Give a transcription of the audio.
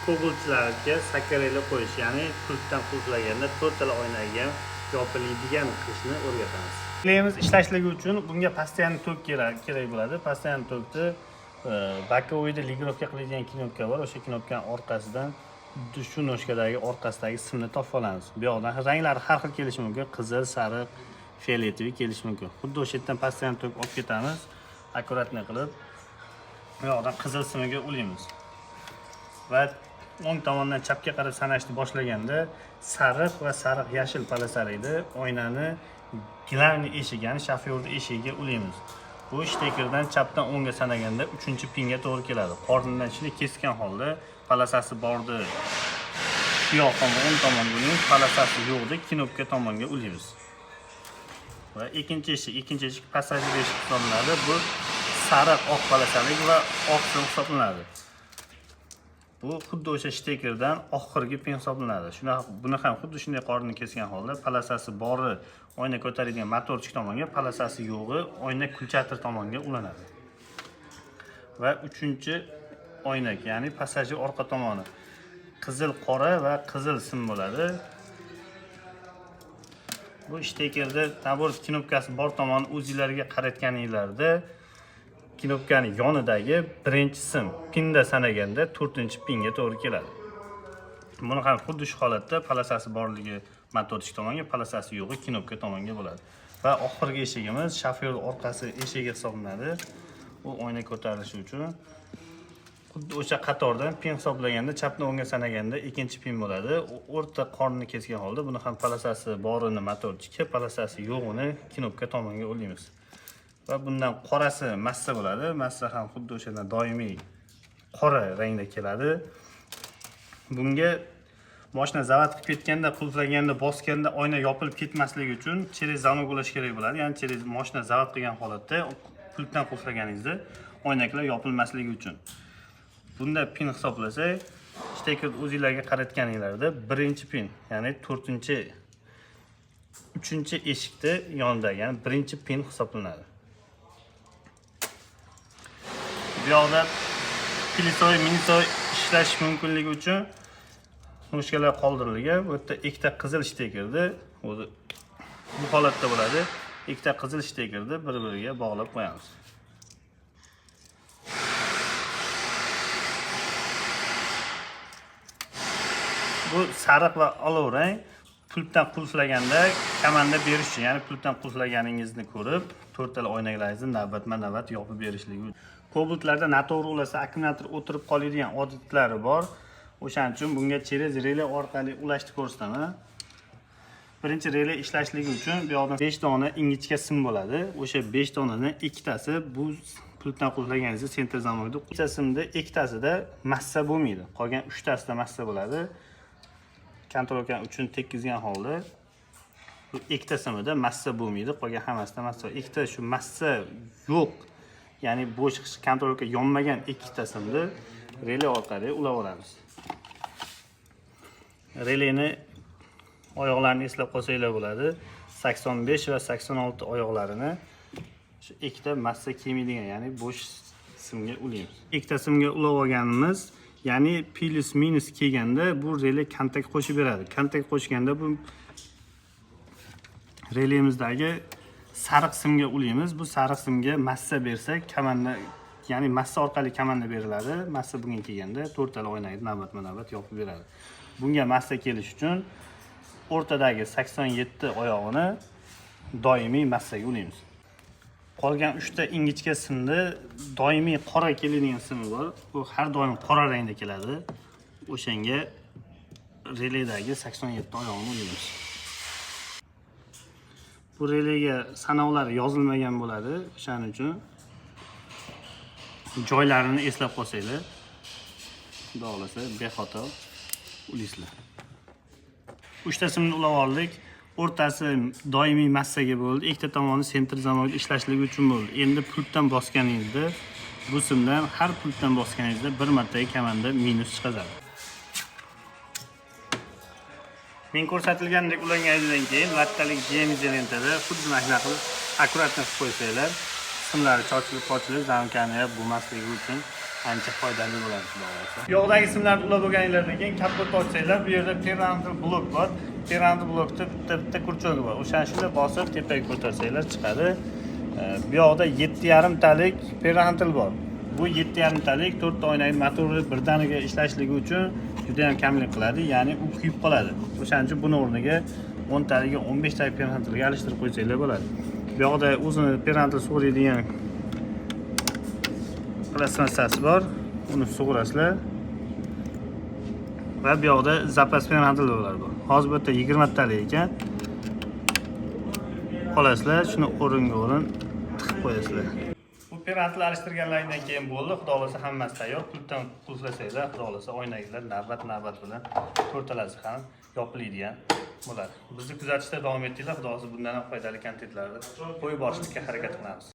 Kobulchilarga sakaraylar qo'yish, ya'ni pultdan qulflaganda to'rttala oynaga yopiladigan qilishni o'rgatamiz. Relayimiz ishlashligi uchun bunga постоянный tok kerak bo'ladi. Постоянный tokni bokoviyda ligirovka qiladigan knopka bor. O'sha knopkaning orqasidan shu noshkadagi orqasidagi simni topib olamiz. Bu yoqdan ranglari har xil kelishi mumkin. Qizil, sariq, fioletoviy kelishi mumkin. Xuddi o'sha yerdan постоянный tok olib ketamiz. Akkuratni qilib bu yoqdan qizil simiga ulaymiz. Va o'ng tomondan chapga qarab sanashni boshlaganda sariq va sariq yashil palasalikda oynani glavniy eshigi, ya'ni shofyorning eshigiga ulaymiz. Bu shtekerdan chapdan o'ngga sanaganda 3-pinga to'g'ri keladi. Qornidan ichini kesgan holda palasasi bordi. Bu yoqdan o'ng tomonga ulaymiz, palasasi yo'qdi, knopka tomonga ulaymiz. Va ikkinchi eshik passajir eshik hisoblanadi. Bu sariq oq palasalik va oq sim hisoblanadi. Bu xuddi o'sha shtekerdan oxirgi pin hisoblanadi. Buni ham xuddi shunday qornini kesgan holda palasasi bori oyna ko'taradigan motorchik tomonga, palasasi yo'g'i oyna kulchatir tomonga ulanadi. Va uchinchi oynak, ya'ni passajir orqa tomoni qizil, qora va qizil sim bo'ladi. Bu shtekerda nabor knopkasi bor tomoni o'zingizlarga qaratganingizlarda knopkaning yonidagi birinchi sim pinda sanaganda 4-pinga to'g'ri keladi. Buni ham xuddi shu holatda palasasi borligi motorchik tomonga, palasasi yo'g'i knopka tomonga bo'ladi. Va oxirgi eshigimiz shofyor orqasi eshigi hisoblanadi. Bu oyna ko'tarilishi uchun xuddi o'sha qatordan pin hisoblaganda chapdan o'ngga sanaganda ikkinchi pin bo'ladi. O'rta qornini kesgan holda buni ham palasasi borini motorchikka, palasasi yo'g'ini knopka tomonga ulaymiz. Va bundan qorasi massa bo'ladi. Massa ham xuddi o'shadan doimiy qora rangda keladi. Bunga mashina zavod qilib ketganda, qulflaganda, bosganda oyna yopilib ketmasligi uchun через zamok bo'lish kerak bo'ladi. Ya'ni через mashina zavod qilgan holatda pultdan qulflaganingizda oynaklar yopilmasligi uchun. Bunda pin hisoblasak, shtekер o'zingizlarga qaratganingizda birinchi pin, ya'ni 3-chi eshikda yonida, ya'ni birinchi pin hisoblanadi. Bu yoqda pilisoy, minisoy ishlash mumkinligi uchun noshkalar qoldirilgan. Bu yerda ikkita qizil shtekerni o'zi bu holatda bo'ladi. Ikkita qizil shtekerni bir-biriga bog'lab qo'yamiz. Bu sariq va olov rang pultdan qulflaganda komanda berish uchun, ya'ni pultdan qulflaganingizni ko'rib, to'rttala oynaklaringizni navbatma-navbat yopib berishligi uchun. Kobultlarda noto'g'ri ulasa akkumulyator o'tirib qoladigan odatlari bor. O'shaning uchun bunga через relay orqali ulashni ko'rsataman. Birinchi relay ishlashligi uchun bu yoqda 5 dona ingichka sim bo'ladi. O'sha 5 donadan ikkitasi bu pultdan qulflaganingizda sentr zamokda, ikkita simda ikkitasida massa bo'lmaydi. Qolgan 3 tasida massa bo'ladi. Kontrolkan uchun tekkizgan holda bu ikkita simida massa bo'lmaydi, qolgan hammasida massa. Ikkita shu massa yo'q, ya'ni bo'sh kontrolka yonmagan ikkita simni relay orqali ulab olamiz. Relayni oyoqlarini eslab qolsanglar bo'ladi. 85 va 86 oyoqlarini shu ikkita massa kelmaydigan, ya'ni bo'sh simga ulaymiz. Ikkita simga ulab olganimiz, ya'ni plus minus kelganda bu relay kontakt qo'shib beradi. Kontakt qo'shganda bu relayimizdagi sariq simga ulaymiz. Bu sariq simga massa bersak, komanda, ya'ni massa orqali komanda beriladi. Massa bunga kelganda to'rttala oynani navbatma-navbat yopib beradi. Bunga massa kelish uchun o'rtadagi 87 oyog'ini doimiy massaga ulaymiz. Qolgan 3 ta ingichka simni doimiy qora keladigan simi bor. Bu har doim qora rangda keladi. O'shanga relaydagi 87 oyog'ini ulaymiz. Bu relayga sanovlari yozilmagan bo'ladi. O'shaning uchun joylarini eslab qolsanglar, xudo xolasa bexato ulaysizlar. 3 ta simni ulab oldik. O'rtasi doimiy massaga bo'ldi. Ikkita tomoni sentr zamokda ishlashligi uchun bo'ldi. Endi pultdan bosganingizda bu simdan har pultdan bosganingizda bir martaga komanda minus chiqadi. Men ko'rsatilgandek ulangandan keyin lattalik GM lentada xuddi mana shunday qilib akkuratni qilib qo'ysanglar, simlari chochilib zamkani bo'lmasligi uchun ancha foydali bo'ladi xudo xohlasa. Bu yoqdagi simlarni ulab bo'lganinglardan keyin kapotni ochsanglar, bu yerda parental blok bor. Parental blokda bitta kurchogi bor. O'shani shunday bosib tepaga ko'tarsanglar chiqadi. Bu yoqda 7,5 talik parental bor. Bu 7,5 talik 4 ta oynali motorni birdaniga ishlashligi uchun juda ham kamlik qiladi, ya'ni u kuyib qoladi. O'shaning uchun buni o'rniga 10 taliga 15 talik parentalga alishtirib qo'ysanglar bo'ladi. Bu yoqda o'zini parental sug'uradigan plastmassasi bor. Uni sug'urasizlar. Va bu yoqda zapas parentallar bor. Hozir bu yerda 20 talik ekan. Olasizlar, shuni o'rin tiqib qo'yasizlar. Bu parental alishtirganlardan keyin bo'ldi. Xudo xolasa hammasi tayyor. Pultdan qulflasanglar, xudo xolasa oynagilar navbat bilan to'rtalasi ham yopiladigan bo'ladi. Bizni kuzatishda davom etinglar. Xudo xolasa bundan ham foydali kontentlarni qo'yib borishga harakat qilamiz.